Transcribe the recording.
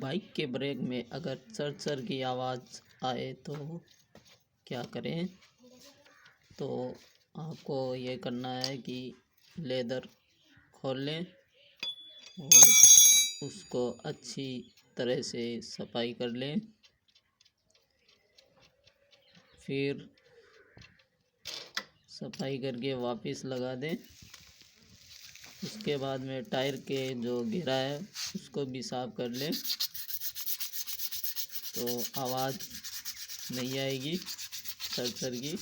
Bike के break में अगर चर की आवाज़ आए तो क्या करें। तो आपको ये करना है कि लेदर खोल लें और उसको अच्छी तरह से सफाई कर लें। फिर सफाई करके वापस लगा दें। उसके बाद में टायर के जो घेरा है उसको भी साफ कर लें तो आवाज़ नहीं आएगी चर की।